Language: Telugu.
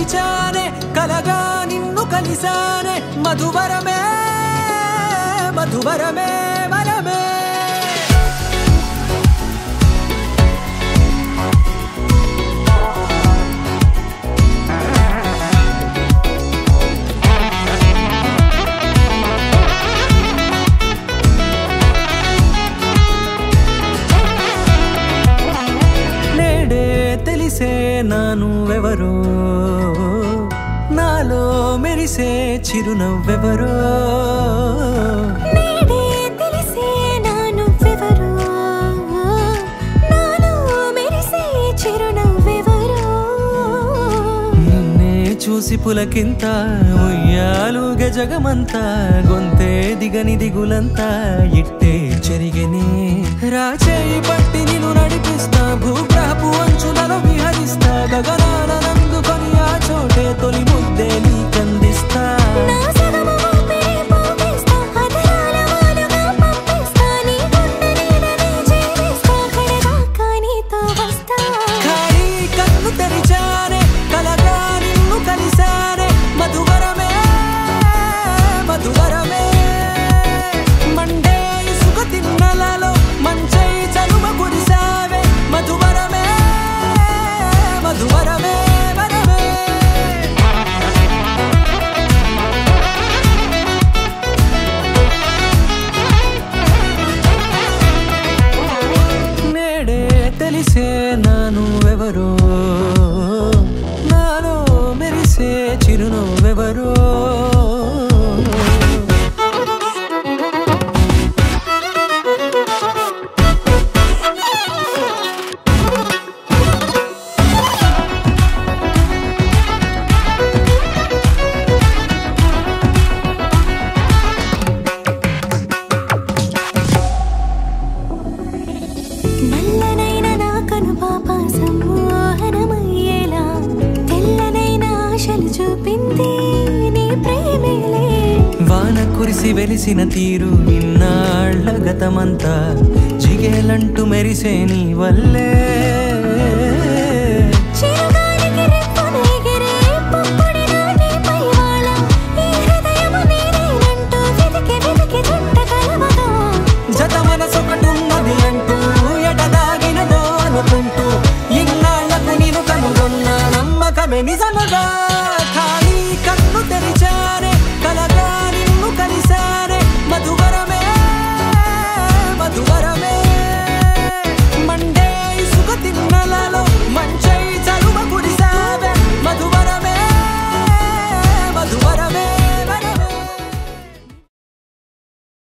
తెరిచానే కలగా నిన్ను కలిసానే మధువరమే మధువరమే వరమే నానువెవరో నాలో మెరిసే చిరునవ్వెవరో నేడే తెలిసే నానువెవరో నాలో మెరిసే చిరునవ్వెవరో నిన్నే చూసి పులకింత ఉయ్యాలుగే జగమంతా గొంతే దిగని దిగులంతా ఇట్టే చెరిగెనే రాచేయి పట్టి నిన్ను నడిపిస్తా భూగ్రహపు అంచులలో విహరిస్తా గగనాల నందుకొని ఆ చోటే తొలి ముద్దే నీకందిస్తా ఖాళీ కన్ను తెరిచానే కలగా నిన్ను కలిసానే మధువరమే మధువరమే మండే ఇసుక తిన్నలలో మంచై చలువ కురిసావే మధువరమే మధువరమే వరమే నేడే తెలిసే నానువెవరో నాలో మెరిసే చిరునవ్వెవరో నల్లనైన నా కనుపాప సమ్మోహనమయ్యేలా తెల్లనైన ఆశలు చూపింది నీ ప్రేమేలే వాన కురిసి వెలిసిన తీరు ఇన్నాళ్ల గతమంతా జిగేలంటూ మెరిసే నీ వల్లే